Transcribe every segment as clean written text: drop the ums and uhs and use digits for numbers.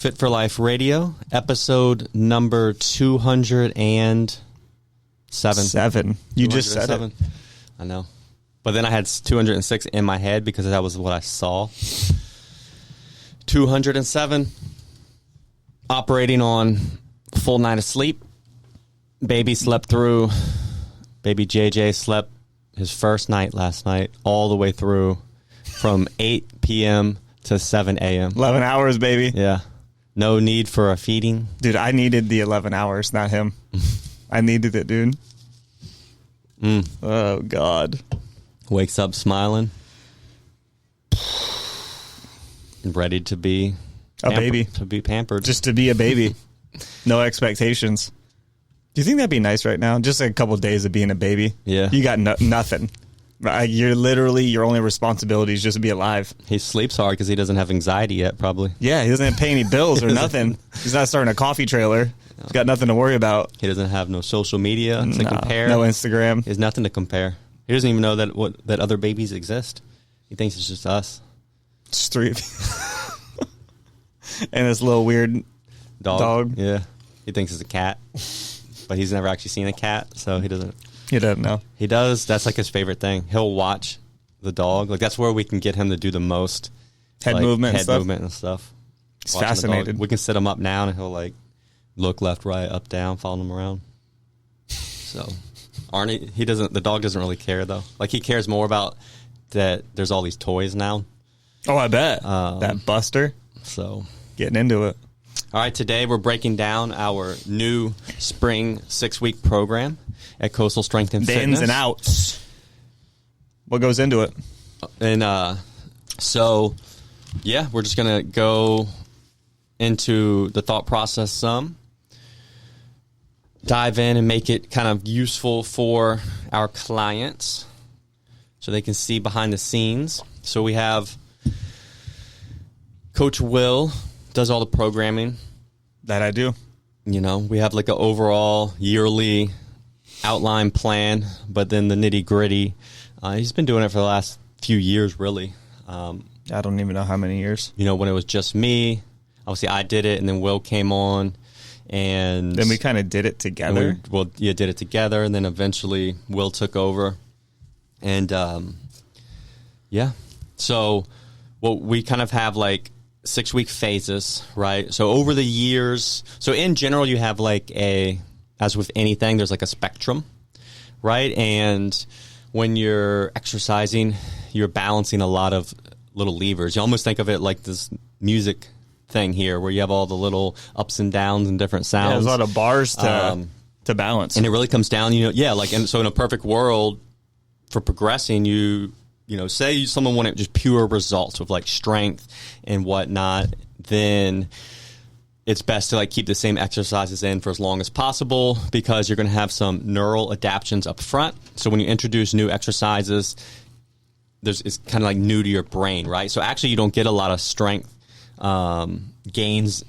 Fit for Life Radio, episode number 207. You just said it. I know. But then I had 206 in my head because that was what I saw. 207. Operating on full night of sleep. Baby slept through. Baby JJ slept his first night last night all the way through from 8 p.m. to 7 a.m. 11 hours, baby. Yeah. No need for a feeding. Dude, I needed the 11 hours, not him. I needed it, dude. Oh, God. Wakes up smiling. Ready to be a baby. To be pampered. Just to be a baby. No expectations. Do you think that'd be nice right now? Just a couple days of being a baby. Yeah. You got nothing. You're literally, your only responsibility is just to be alive. He sleeps hard because he doesn't have anxiety yet, probably. Yeah, he doesn't have to pay any bills or nothing. He's not starting a coffee trailer. He's got nothing to worry about. He doesn't have no social media to compare. No Instagram. He has nothing to compare. He doesn't even know that other babies exist. He thinks it's just us. Just three of you. And this little weird dog. Yeah. He thinks it's a cat. But he's never actually seen a cat, so he doesn't. He doesn't know. He does. That's like his favorite thing. He'll watch the dog. Like that's where we can get him to do the most head movement and stuff. He's fascinated. We can sit him up now, and he'll like look left, right, up, down, follow him around. So, Arnie, he doesn't. The dog doesn't really care though. Like he cares more about that. There's all these toys now. Oh, I bet that Buster. So getting into it. All right, today we're breaking down our new spring 6-week program at Coastal Strength and Fitness. The ins and outs. What goes into it? And so, yeah, we're just going to go into the thought process some, dive in and make it kind of useful for our clients so they can see behind the scenes. So we have Coach Will does all the programming. That I do. You know, we have like an overall yearly outline plan, but then the nitty gritty. He's been doing it for the last few years, really. I don't even know how many years. You know, when it was just me, obviously I did it, and then Will came on, and then we kind of did it together. Did it together, and then eventually Will took over, and yeah. So, we kind of have like 6-week phases, right? So over the years, so in general, you have like as with anything, there's like a spectrum, right? And when you're exercising, you're balancing a lot of little levers. You almost think of it like this music thing here, where you have all the little ups and downs and different sounds. Yeah, there's a lot of bars to balance. And it really comes down, and so in a perfect world for progressing, say someone wanted just pure results with like strength and whatnot, then it's best to like keep the same exercises in for as long as possible, because you're going to have some neural adaptations up front. So when you introduce new exercises, it's kind of like new to your brain, right? So actually you don't get a lot of strength gains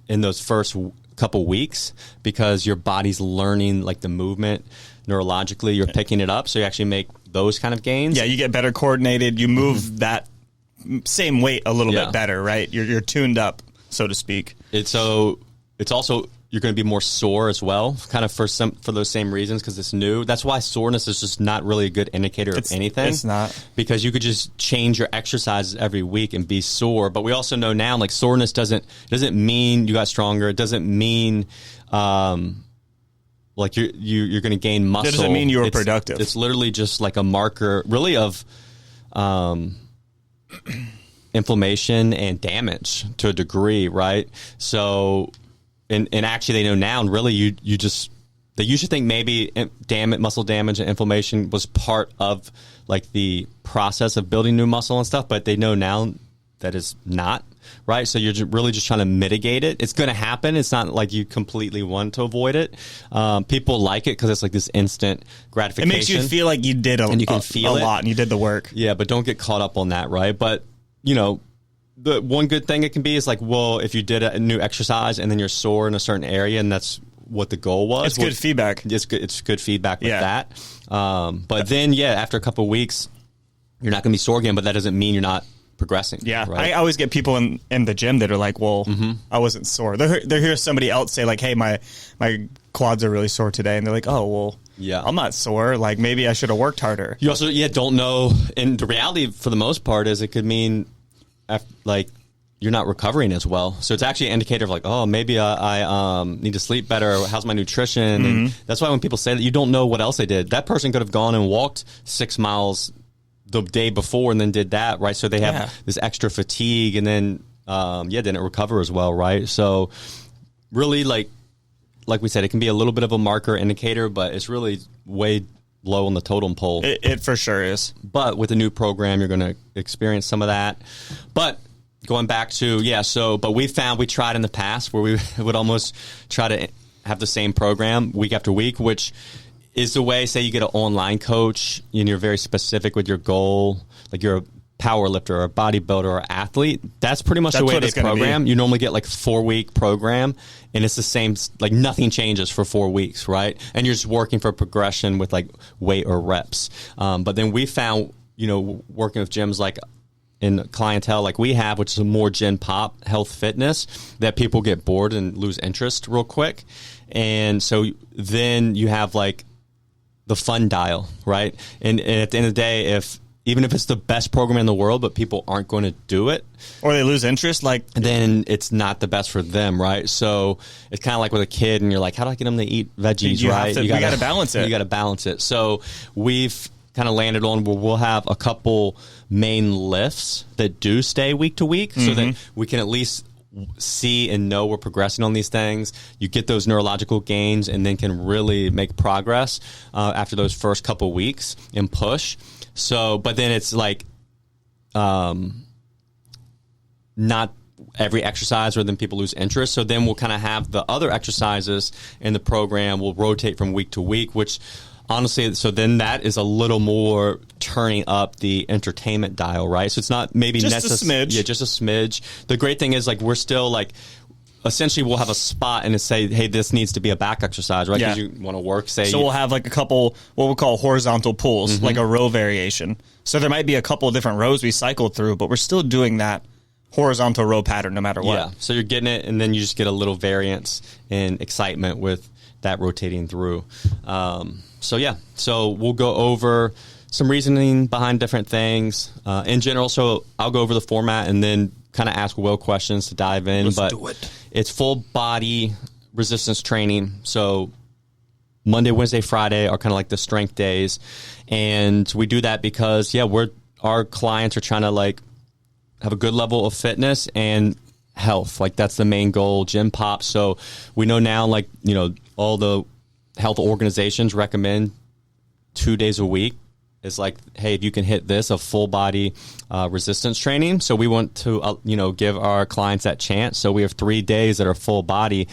in those first couple weeks, because your body's learning like the movement neurologically. You're picking it up, so you actually make those kind of gains. Yeah, you get better coordinated. You move that same weight a little bit better, right? You're tuned up, so to speak. It's also you're going to be more sore as well, kind of for those same reasons, because it's new. That's why soreness is just not really a good indicator of anything. It's not, because you could just change your exercises every week and be sore. But we also know now, like, soreness doesn't mean you got stronger. It doesn't mean like you're going to gain muscle. It doesn't mean you were productive. It's literally just like a marker, really, of inflammation and damage to a degree, right? So, and actually, they know now, and really, they used to think maybe muscle damage and inflammation was part of like the process of building new muscle and stuff, but they know now that is not. Right, so you're really just trying to mitigate it. It's going to happen. It's not like you completely want to avoid it. People like it because it's like this instant gratification. It makes you feel like you did a lot and you did the work. Yeah, but don't get caught up on that, right? But, the one good thing it can be is like, well, if you did a new exercise and then you're sore in a certain area, and that's what the goal was. It's good feedback. It's good feedback with that. But then, after a couple of weeks, you're not going to be sore again, but that doesn't mean you're not progressing. Yeah, right? I always get people in the gym that are like, well, I wasn't sore. They hear somebody else say like, hey, my quads are really sore today. And they're like, oh, well, yeah, I'm not sore. Like, maybe I should have worked harder. You also, don't know. And the reality for the most part is it could mean like you're not recovering as well. So it's actually an indicator of like, oh, maybe I need to sleep better. How's my nutrition? And that's why when people say that, you don't know what else they did. That person could have gone and walked 6 miles the day before and then did that, right? So they have this extra fatigue and then, didn't recover as well, right? So really, like we said, it can be a little bit of a marker indicator, but it's really way low on the totem pole. It for sure is. But with the new program, you're going to experience some of that. But going back to, but we tried in the past where we would almost try to have the same program week after week, which is the way, say you get an online coach and you're very specific with your goal, like you're a power lifter or a bodybuilder or athlete, that's pretty much the way they program. You normally get like a 4-week program and it's the same, like nothing changes for 4 weeks, right? And you're just working for progression with like weight or reps. But then we found, working with gyms like in clientele like we have, which is a more gen pop health fitness, that people get bored and lose interest real quick. And so then you have like the fun dial, right? And at the end of the day, even if it's the best program in the world, but people aren't going to do it, or they lose interest, then it's not the best for them, right? So it's kind of like with a kid, and you're like, how do I get them to eat veggies, right? You got to balance it. You got to balance it. So we've kind of landed on where we'll have a couple main lifts that do stay week to week, so that we can at least see and know we're progressing on these things. You get those neurological gains and then can really make progress after those first couple weeks and push. So, but then it's like not every exercise, or then people lose interest. So then we'll kind of have the other exercises in the program will rotate from week to week, which honestly, so then that is a little more turning up the entertainment dial, right? So it's not maybe just a smidge. Yeah, just a smidge. The great thing is like we're still like, essentially we'll have a spot and say, hey, this needs to be a back exercise, right? Because you want to work, So we'll have like a couple, what we'll call horizontal pulls, like a row variation. So there might be a couple of different rows we cycled through, but we're still doing that horizontal row pattern no matter what. Yeah, so you're getting it, and then you just get a little variance and excitement with that rotating through. So we'll go over some reasoning behind different things in general. So I'll go over the format and then kind of ask Will questions to dive in. Let's do it. It's full body resistance training. So Monday, Wednesday, Friday are kind of like the strength days. And we do that because, our clients are trying to like have a good level of fitness and health. Like that's the main goal, gym pop. So we know now, like, all the health organizations recommend 2 days a week. It's like, hey, if you can hit this, a full body resistance training. So we want to, give our clients that chance. So we have 3 days that are full body.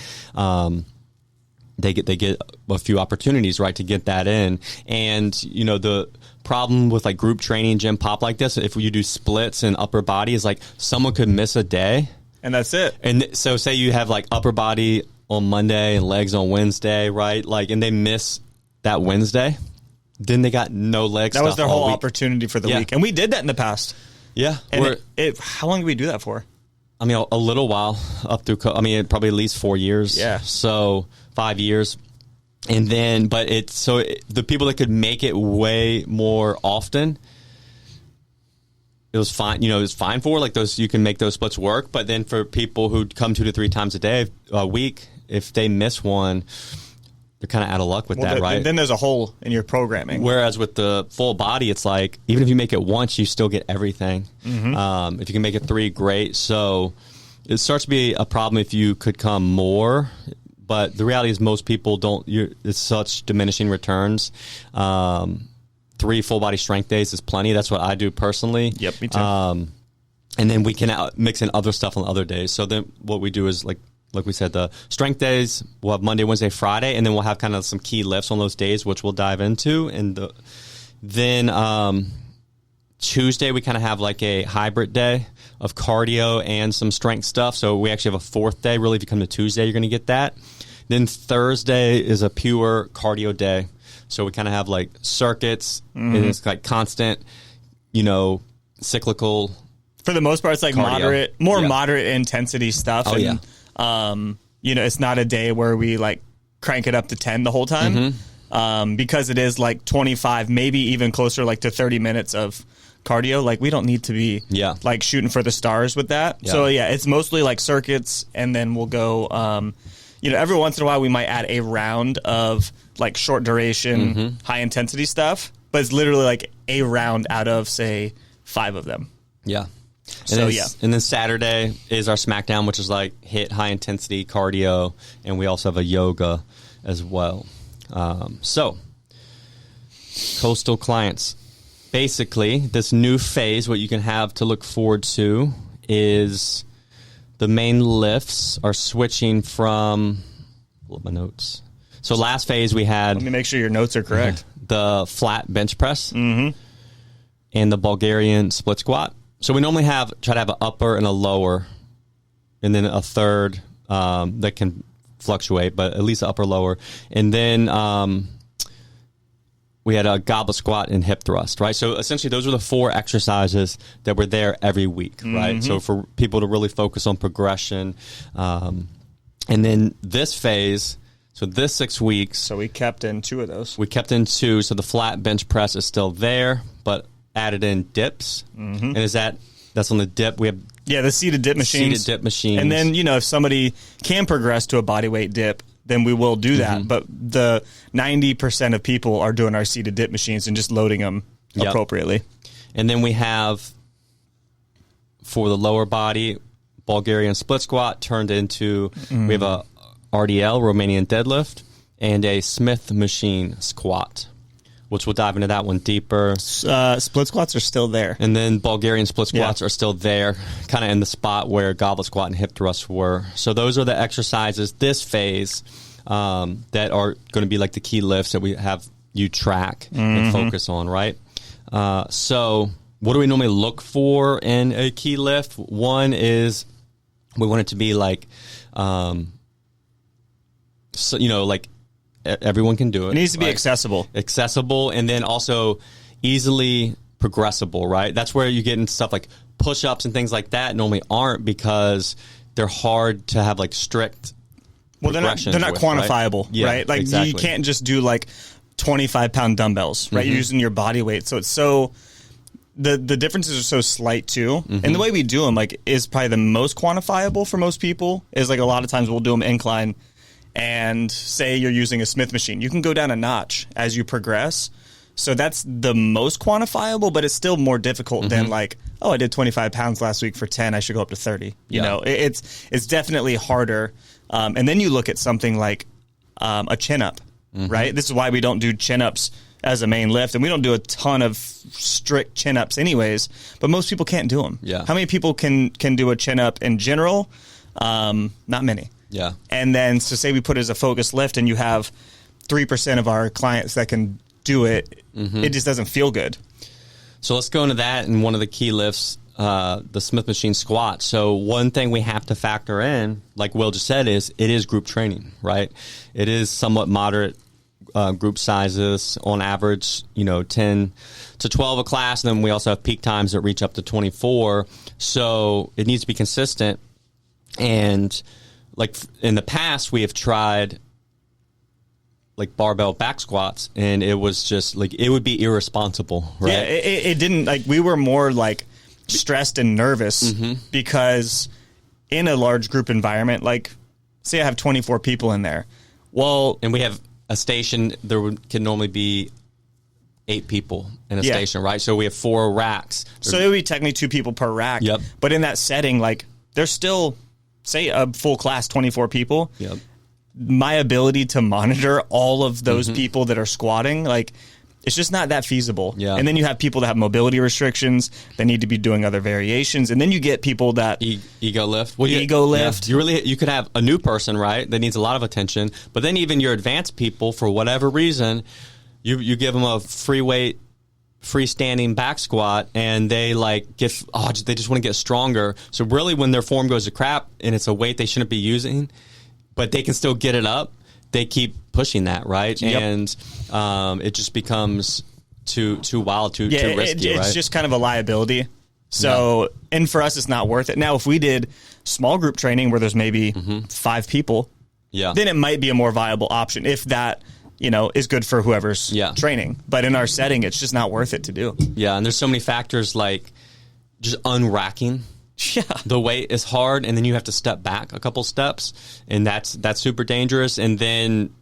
They get a few opportunities, right, to get that in. And, the problem with like group training, gym pop like this, if you do splits and upper body, is like someone could miss a day. And that's it. And so say you have like upper body on Monday and legs on Wednesday, right? Like, and they miss that Wednesday, then they got no legs. That was their whole opportunity for the week. And we did that in the past. Yeah. And how long did we do that for? I mean, a little while up through, probably at least 4 years. Yeah. So 5 years. And then, but the people that could make it way more often, it was fine. It was fine for like those, you can make those splits work. But then for people who come 2 to 3 times a week, if they miss one, they're kind of out of luck with that, right? Then there's a hole in your programming. Whereas with the full body, it's like, even if you make it once, you still get everything. If you can make it 3, great. So it starts to be a problem if you could come more. But the reality is most people don't. It's such diminishing returns. 3 full body strength days is plenty. That's what I do personally. Yep, me too. And then we can mix in other stuff on other days. So then what we do is like we said, the strength days, we'll have Monday, Wednesday, Friday, and then we'll have kind of some key lifts on those days, which we'll dive into. And then Tuesday, we kind of have like a hybrid day of cardio and some strength stuff. So we actually have a 4th day. Really, if you come to Tuesday, you're going to get that. Then Thursday is a pure cardio day. So we kind of have like circuits, and it's like constant, cyclical For the most part, it's like Cardio. moderate intensity stuff. Oh, and, it's not a day where we like crank it up to 10 the whole time. Because it is like 25, maybe even closer like to 30 minutes of cardio. Like we don't need to be like shooting for the stars with that. Yeah. So it's mostly like circuits, and then we'll go, every once in a while we might add a round of like short duration, high intensity stuff, but it's literally like a round out of say 5 of them. Yeah. So, and then Saturday is our SmackDown, which is like hit high intensity cardio, and we also have a yoga as well. So Coastal clients, basically this new phase, what you can have to look forward to is the main lifts are switching from, pull up my notes. So last phase we had, let me make sure your notes are correct. The flat bench press and the Bulgarian split squat. So we normally try to have an upper and a lower, and then a third that can fluctuate, but at least upper, lower. And then we had a goblet squat and hip thrust, right? So essentially those were the 4 exercises that were there every week, right? So for people to really focus on progression. And then this phase, so this 6 weeks. So we kept in 2 of those. We kept in 2. So the flat bench press is still there, but added in dips. And that's on the dip. We have the seated dip machines. Seated dip machines. And then, if somebody can progress to a body weight dip, then we will do that. But the 90% of people are doing our seated dip machines and just loading them appropriately. And then we have, for the lower body, Bulgarian split squat turned into, we have a RDL, Romanian deadlift, and a Smith machine squat, which we'll dive into that one deeper. Split squats are still there. And then Bulgarian split squats are still there, kind of in the spot where goblet squat and hip thrusts were. So those are the exercises this phase that are going to be like the key lifts that we have you track and focus on, right? So what do we normally look for in a key lift? One is we want it to be like, like everyone can do it. It needs to be right? accessible, and then also easily progressible, right? That's where you get into stuff like push-ups and things like that normally aren't, because they're hard to have like strict. Well, they're not quantifiable, right? Like you can't just do like 25-pound dumbbells, right? You're using your body weight, so it's so. The differences are so slight too, and the way we do them like is probably the most quantifiable for most people. Is like a lot of times we'll do them incline. And say you're using a Smith machine, you can go down a notch as you progress. So that's the most quantifiable, but it's still more difficult than like, oh, I did 25 pounds last week for 10. I should go up to 30. You know, it's definitely harder. And then you look at something like a chin up, right? This is why we don't do chin ups as a main lift, and we don't do a ton of strict chin ups anyways. But most people can't do them. Yeah. How many people can do a chin up in general? Not many. Yeah. And then, so say we put it as a focus lift and you have 3% of our clients that can do it, it just doesn't feel good. So let's go into that. And one of the key lifts, the Smith machine squat. So one thing we have to factor in, like Will just said, is it is group training, right? It is somewhat moderate group sizes, on average, 10 to 12 a class. And then we also have peak times that reach up to 24. So it needs to be consistent. And like in the past, we have tried like barbell back squats, and it was just like, it would be irresponsible, right? Yeah, it didn't, like, we were more like stressed and nervous because in a large group environment, like say I have 24 people in there. Well, and we have a station, can normally be 8 people in a station, right? So we have 4 racks. So it would be technically 2 people per rack. Yep. But in that setting, like there's still, say a full class, 24 people. Yep. My ability to monitor all of those people that are squatting, like it's just not that feasible. Yeah. And then you have people that have mobility restrictions that need to be doing other variations. And then you get people that ego lift. Ego lift. Yeah. You could have a new person, right, that needs a lot of attention. But then even your advanced people, for whatever reason, you give them a free weight, freestanding back squat, and they like they just want to get stronger. So really, when their form goes to crap and it's a weight they shouldn't be using, but they can still get it up, they keep pushing that, right? Yep. And it just becomes too wild, too risky, right? It's just kind of a liability. So, and for us, it's not worth it. Now, if we did small group training where there's maybe 5 people, then it might be a more viable option if that, is good for whoever's training. But in our setting, it's just not worth it to do. Yeah, and there's so many factors like just unracking. Yeah. The weight is hard, and then you have to step back a couple steps, and that's super dangerous. And then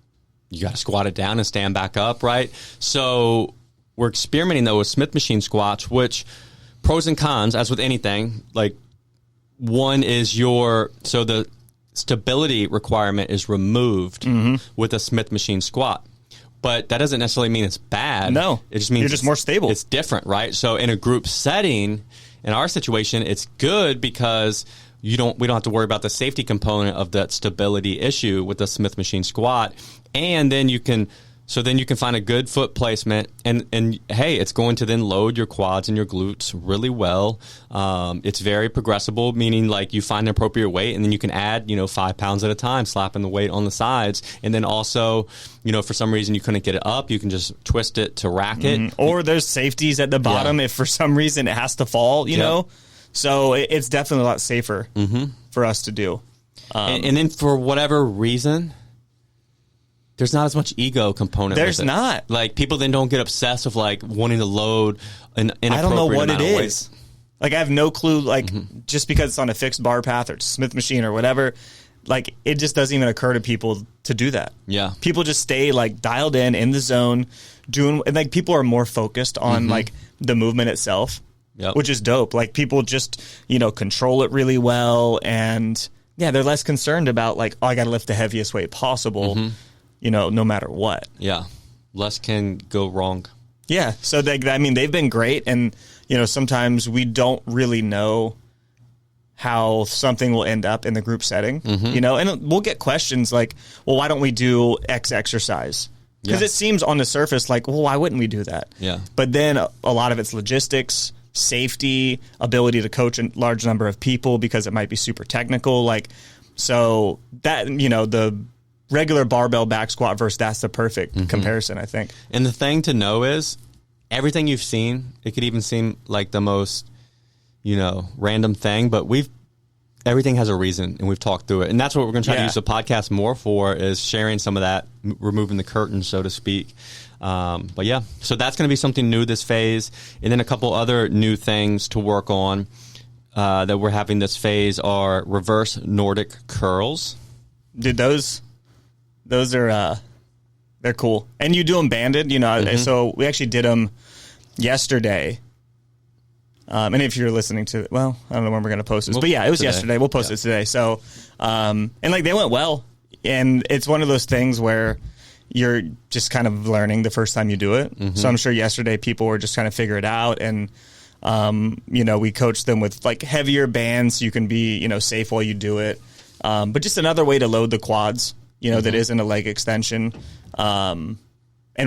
you got to squat it down and stand back up, right? So we're experimenting, though, with Smith machine squats, which pros and cons, as with anything, like one is so the stability requirement is removed with a Smith machine squat. But that doesn't necessarily mean it's bad. No. It just means you're just more stable. It's different, right? So in a group setting, in our situation, it's good because we don't have to worry about the safety component of that stability issue with the Smith machine squat. And then you can find a good foot placement, and hey, it's going to then load your quads and your glutes really well. It's very progressible, meaning like you find the appropriate weight, and then you can add 5 pounds at a time, slapping the weight on the sides. And then also, for some reason you couldn't get it up, you can just twist it to rack it. Or there's safeties at the bottom if for some reason it has to fall, you know. So it's definitely a lot safer for us to do. And then for whatever reason, there's not as much ego component. There's not. Like, people then don't get obsessed with like wanting to load an inappropriate I don't know what amount it of is. Like, I have no clue. Like, just because it's on a fixed bar path or Smith machine or whatever, like, it just doesn't even occur to people to do that. Yeah, people just stay like dialed in the zone, doing, and like people are more focused on like the movement itself, which is dope. Like, people just control it really well, and they're less concerned about like, I got to lift the heaviest weight possible. No matter what. Yeah. Less can go wrong. Yeah. So they've been great. And, sometimes we don't really know how something will end up in the group setting, and we'll get questions like, well, why don't we do X exercise? Because it seems on the surface like, well, why wouldn't we do that? Yeah. But then a lot of it's logistics, safety, ability to coach a large number of people because it might be super technical. Like, so that, the regular barbell back squat versus that's the perfect comparison, I think. And the thing to know is everything you've seen, it could even seem like the most, random thing, but everything has a reason, and we've talked through it. And that's what we're going to try to use the podcast more for, is sharing some of that, removing the curtain, so to speak. But yeah, so that's going to be something new this phase. And then a couple other new things to work on that we're having this phase are reverse Nordic curls. Dude, those are they're cool, and you do them banded, So we actually did them yesterday. And if you're listening to, well, I don't know when we're going to post this, but it was today. Yesterday. We'll post it today. So, and like they went well, and it's one of those things where you're just kind of learning the first time you do it. So I'm sure yesterday people were just trying to figure it out, and we coached them with like heavier bands so you can be safe while you do it. But just another way to load the quads. That isn't a leg extension. And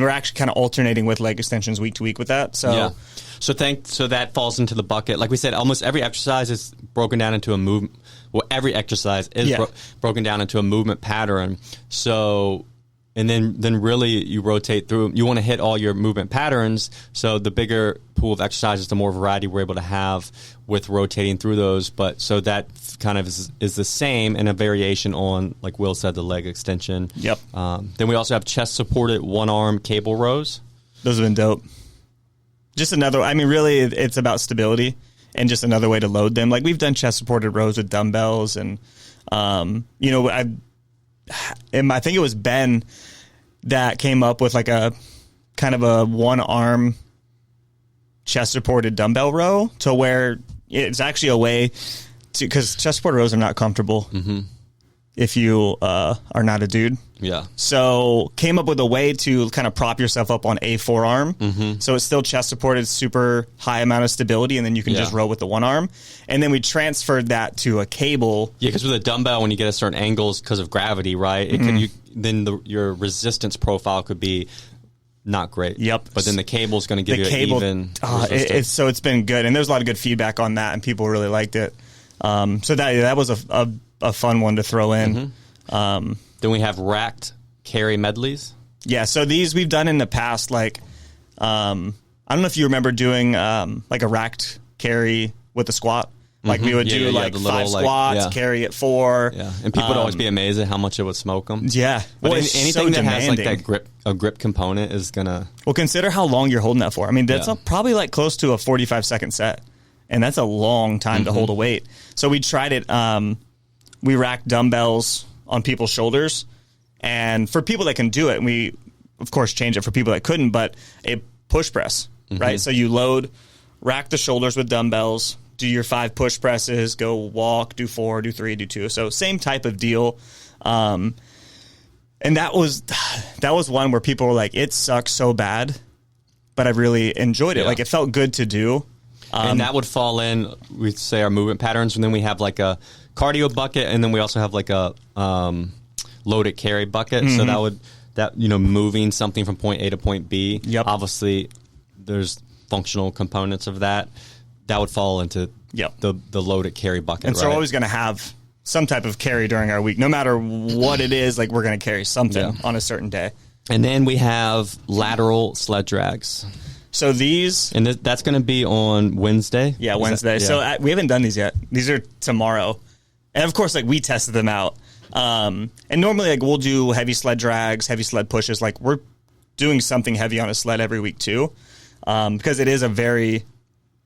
we're actually kind of alternating with leg extensions week to week with that. So, so that falls into the bucket. Like we said, almost every exercise is broken down into a movement. Well, every exercise is broken down into a movement pattern. So, and then really you rotate through. You want to hit all your movement patterns. So the bigger pool of exercises, the more variety we're able to have with rotating through those. But so that kind of is the same, and a variation on, like Will said, the leg extension. Yep. Then we also have chest supported one arm cable rows. Those have been dope. Just another. Really, it's about stability and just another way to load them. Like, we've done chest supported rows with dumbbells, and I think it was Ben that came up with like a kind of a one arm chest supported dumbbell row, to where it's actually a way to, because chest supported rows are not comfortable if you are not a dude. Yeah. So came up with a way to kind of prop yourself up on a forearm. So it's still chest supported, super high amount of stability, and then you can just row with the one arm. And then we transferred that to a cable. Yeah, because with a dumbbell, when you get at certain angles because of gravity, right, it your resistance profile could be not great. Yep. But then the cable's going to give you an even so it's been good, and there's a lot of good feedback on that, and people really liked it. So that was a fun one to throw in. Then we have racked carry medleys. Yeah, so these we've done in the past. Like, I don't know if you remember doing like a racked carry with the squat. Like we would do like 5 squats, carry it 4. Yeah, and people would always be amazed at how much it would smoke them. Yeah, but anything that has like that grip component is gonna. Well, consider how long you're holding that for. I mean, that's probably like close to a 45-second set, and that's a long time to hold a weight. So we tried it. We racked dumbbells on people's shoulders, and for people that can do it, we of course change it for people that couldn't. But a push press, right? So you rack the shoulders with dumbbells. Do your 5 push presses, go walk, do 4, do 3, do 2. So same type of deal. And that was one where people were like, it sucks so bad, but I really enjoyed it. Yeah. Like it felt good to do. And that would fall in, we'd say, our movement patterns. And then we have like a cardio bucket. And then we also have like a loaded carry bucket. So moving something from point A to point B. Yep. Obviously, there's functional components of that. That would fall into the loaded carry bucket. And so we're always going to have some type of carry during our week. No matter what it is, like we're going to carry something on a certain day. And then we have lateral sled drags. So these... And that's going to be on Wednesday? Yeah, Wednesday. So we haven't done these yet. These are tomorrow. And of course, like we tested them out. And normally like we'll do heavy sled drags, heavy sled pushes. Like we're doing something heavy on a sled every week too. Because it is a very...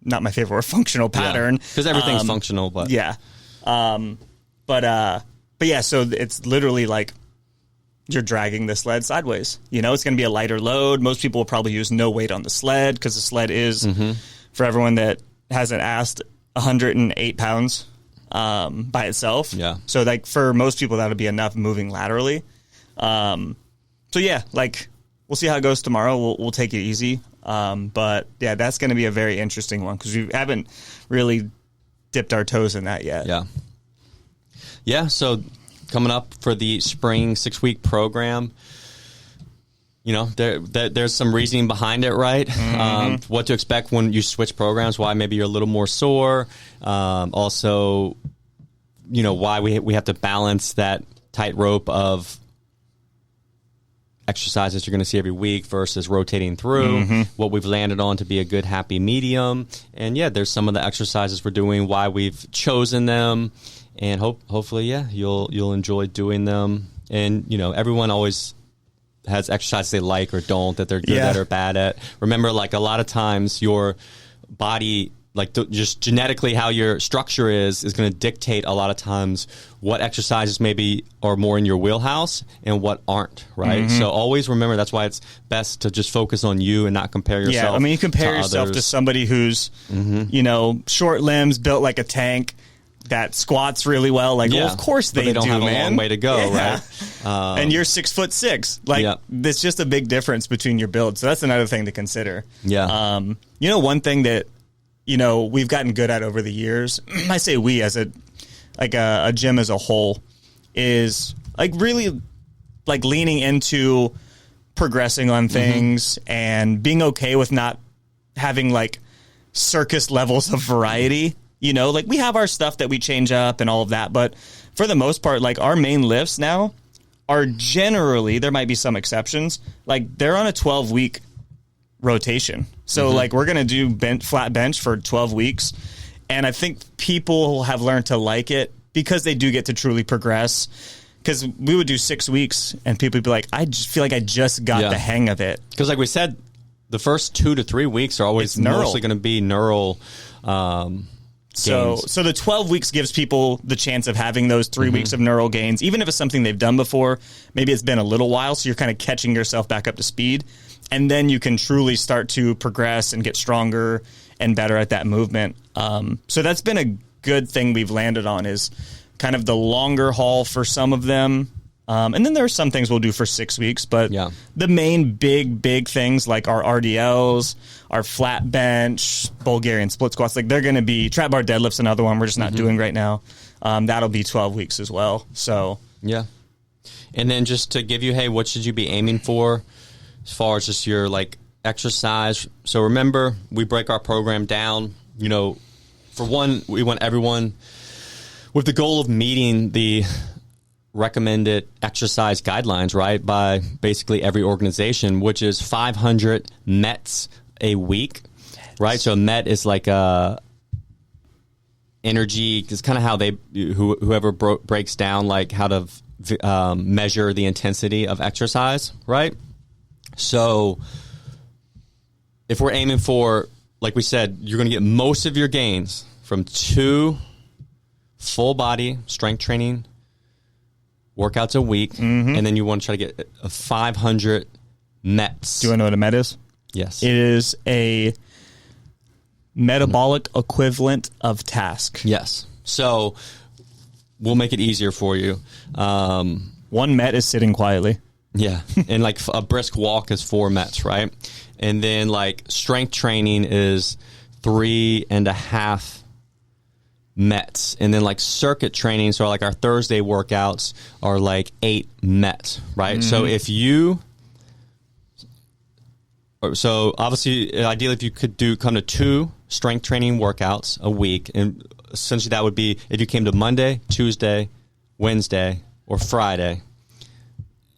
not my favorite word, functional pattern. Because everything's functional, but... Yeah. But yeah, so it's literally like you're dragging the sled sideways. You know, it's going to be a lighter load. Most people will probably use no weight on the sled because the sled is, for everyone that hasn't asked, 108 pounds by itself. Yeah. So like for most people, that'll be enough moving laterally. So yeah, like we'll see how it goes tomorrow. We'll take it easy. But yeah, that's going to be a very interesting one because we haven't really dipped our toes in that yet. Yeah. Yeah. So coming up for the spring 6-week program, you know, there's some reasoning behind it, right? What to expect when you switch programs, why maybe you're a little more sore. Also, you know, why we have to balance that tightrope of exercises you're going to see every week versus rotating through, what we've landed on to be a good happy medium. And yeah, there's some of the exercises we're doing, why we've chosen them, and hopefully, you'll enjoy doing them. And, you know, everyone always has exercises they like or don't, that they're good at or bad at. Remember, like a lot of times your body, like just genetically how your structure is going to dictate a lot of times what exercises maybe are more in your wheelhouse and what aren't, right? So always remember, that's why it's best to just focus on you and not compare yourself. Yeah, I mean, you compare yourself to somebody who's, you know, short limbs, built like a tank, that squats really well. Like, well, of course they don't have a long way to go, right? And you're 6'6". Like, there's just a big difference between your builds. So that's another thing to consider. Yeah. You know, one thing that, you know, we've gotten good at over the years, I say we as a gym as a whole, is like really like leaning into progressing on things and being okay with not having like circus levels of variety. You know, like we have our stuff that we change up and all of that, but for the most part, like our main lifts now are generally, there might be some exceptions, like they're on a 12-week rotation. So like we're going to do flat bench for 12 weeks. And I think people have learned to like it because they do get to truly progress. Because we would do 6 weeks and people would be like, I just feel like I just got the hang of it. Because like we said, the first 2 to 3 weeks are always mostly going to be neural So the 12 weeks gives people the chance of having those 3 weeks of neural gains, even if it's something they've done before. Maybe it's been a little while, so you're kind of catching yourself back up to speed. And then you can truly start to progress and get stronger and better at that movement. So that's been a good thing we've landed on, is kind of the longer haul for some of them. And then there are some things we'll do for 6 weeks, but the main big things like our RDLs, our flat bench, Bulgarian split squats, like they're going to be, trap bar deadlift's another one we're just not doing right now. That'll be 12 weeks as well. So yeah. And then just to give you, hey, what should you be aiming for as far as just your like exercise? So remember, we break our program down, you know, for one, we want everyone with the goal of meeting the recommended exercise guidelines, right, by basically every organization, which is 500 METs a week, right? So MET is like a energy, is kind of how whoever breaks down like how to measure the intensity of exercise, right? So if we're aiming for, like we said, you're going to get most of your gains from 2 full body strength training workouts a week, and then you want to try to get 500 METs. Do you want to know what a MET is? Yes. It is a metabolic equivalent of task. Yes. So we'll make it easier for you. 1 MET is sitting quietly. Yeah. And like a brisk walk is 4 METs, right? And then like strength training is 3.5 METs. And then like circuit training, so like our Thursday workouts are like 8 METs, right? So if you... So obviously, ideally, if you could come to 2 strength training workouts a week, and essentially that would be if you came to Monday, Tuesday, Wednesday, or Friday,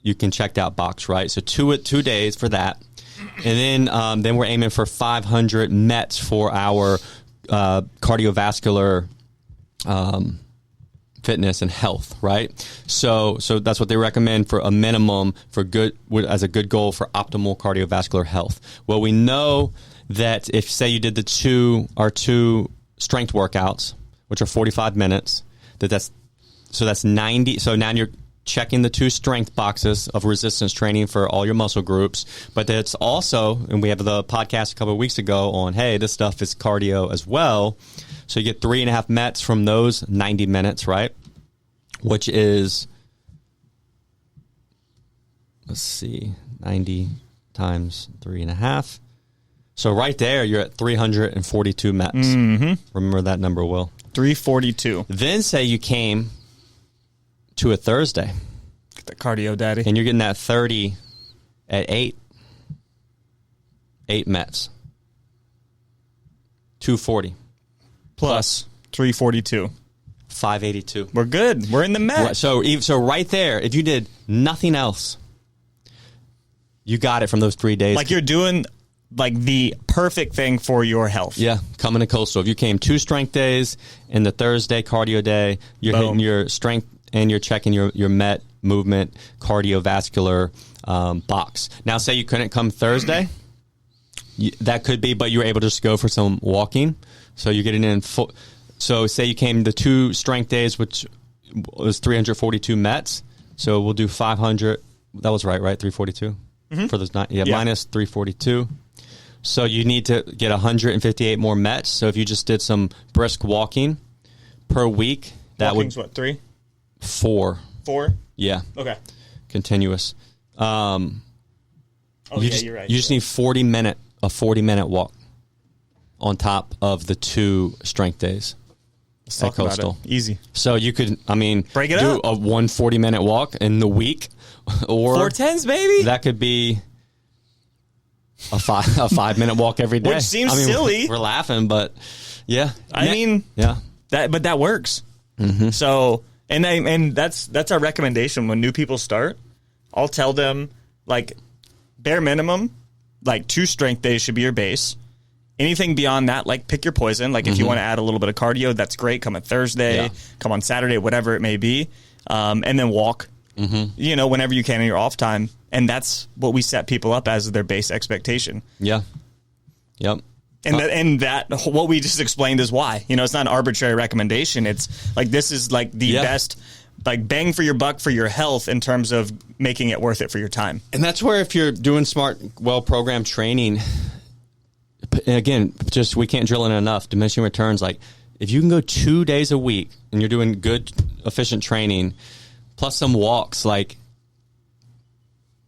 you can check that box, right? So 2 days for that, and then we're aiming for 500 METs for our cardiovascular fitness and health, right? So that's what they recommend for a minimum as a good goal for optimal cardiovascular health. Well, we know that if, say, you did the 2 strength workouts, which are 45 minutes, that's 90. So now you're checking the 2 strength boxes of resistance training for all your muscle groups. But that's also, and we have the podcast a couple of weeks ago on, hey, this stuff is cardio as well. So you get 3.5 METs from those 90 minutes, right? Which is, let's see, 90 times 3.5. So right there, you're at 342 METs. Mm-hmm. Remember that number, Will. 342. Then say you came to a Thursday. Get the cardio, daddy. And you're getting that 30 at 8. 8 METs. 240. Plus 342. 582. We're good. We're in the MET. So right there, if you did nothing else, you got it from those 3 days. Like you're doing like the perfect thing for your health. Yeah, coming to Coastal. If you came 2 strength days and the Thursday cardio day, you're hitting your strength and you're checking your MET movement cardiovascular box. Now, say you couldn't come Thursday, that could be, but you were able to just go for some walking. So you're getting in full. So say you came the 2 strength days, which was 342 METs. So we'll do 500. That was right? 342 for those 9. Yeah, minus 342. So you need to get 158 more METs. So if you just did some brisk walking per week, that Walking's what, 3? 4. 4? Yeah. Okay. Continuous. You're right. You just need a 40-minute walk on top of the 2 strength days. Let's talk Coastal. About it. Easy. So you could, break it do up. a 40-minute walk in the week, or 410s, baby. That could be a 5-minute walk every day. Which seems silly. We're laughing, but yeah. Yeah. But that works. Mm-hmm. So, and that's our recommendation when new people start. I'll tell them like bare minimum, like 2 strength days should be your base. Anything beyond that, like pick your poison. Like if you want to add a little bit of cardio, that's great. Come on Thursday, come on Saturday, whatever it may be. And then walk, whenever you can in your off time. And that's what we set people up as their base expectation. Yeah. Yep. And that what we just explained is why. It's not an arbitrary recommendation. It's like this is like the best like bang for your buck for your health in terms of making it worth it for your time. And that's where if you're doing smart, well-programmed training, again, just we can't drill in enough, diminishing returns. Like if you can go 2 days a week and you're doing good, efficient training, plus some walks, like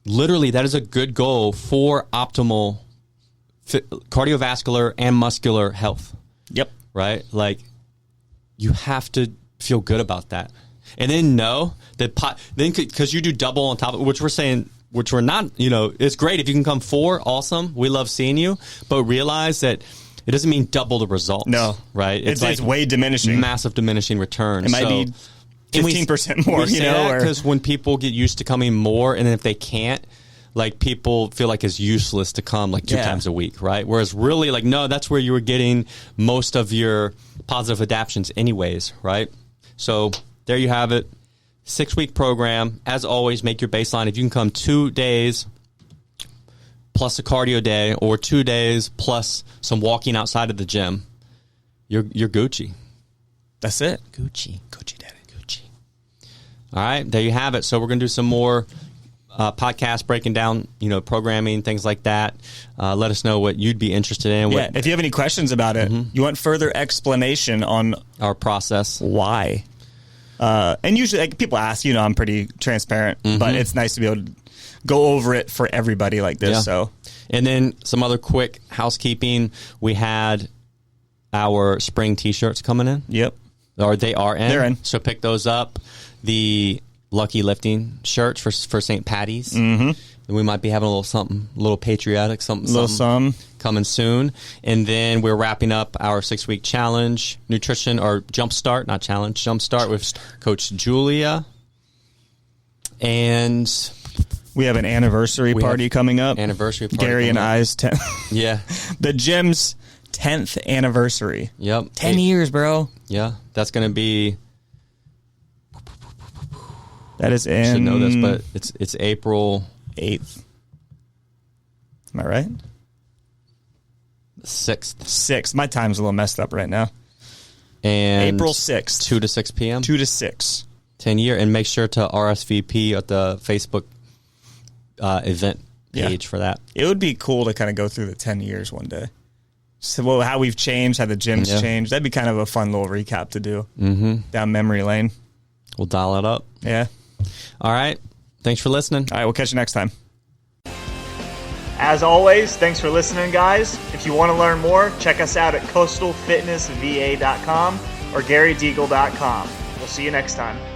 literally that is a good goal for optimal cardiovascular and muscular health. Yep. Right? Like you have to feel good about that. And then know that because you do double on top of which we're not, it's great if you can come 4, awesome. We love seeing you, but realize that it doesn't mean double the results. No. Right? It's way diminishing. Massive diminishing returns. It might be 15% more, because when people get used to coming more, and then if they can't, like people feel like it's useless to come like 2 times a week, right? Whereas really like, no, that's where you were getting most of your positive adaptations anyways, right? So there you have it. 6-week program. As always, make your baseline. If you can come 2 days plus a cardio day, or 2 days plus some walking outside of the gym, you're Gucci. That's it. Gucci, daddy, Gucci. All right, there you have it. So we're going to do some more podcasts breaking down, programming, things like that. Let us know what you'd be interested in. Yeah, if you have any questions about it, you want further explanation on our process. Why? And usually, people ask, I'm pretty transparent, but it's nice to be able to go over it for everybody like this. Yeah. So, and then some other quick housekeeping. We had our spring T-shirts coming in. Yep. Or they are in. They're in. So pick those up. The Lucky Lifting shirts for St. Patty's. And we might be having a little something, a little patriotic, something coming soon. And then we're wrapping up our 6-week challenge, nutrition or jumpstart, not challenge, jumpstart with Coach Julia. And we have an anniversary party coming up. Anniversary party. Gary and I's 10th. Yeah. The gym's 10th anniversary. Yep. 10 years, bro. Yeah. That's going to be... That is in... I should know this, but it's April 8th. Am I right? 6th. My time's a little messed up right now. And April 6th. 2 to 6 p.m.? 2 to 6. 10 year. And make sure to RSVP at the Facebook event page for that. It would be cool to kind of go through the 10 years one day. So how we've changed, how the gym's changed. That'd be kind of a fun little recap to do down memory lane. We'll dial it up. Yeah. All right. Thanks for listening. All right. We'll catch you next time. As always, thanks for listening, guys. If you want to learn more, check us out at coastalfitnessva.com or GaryDeagle.com. We'll see you next time.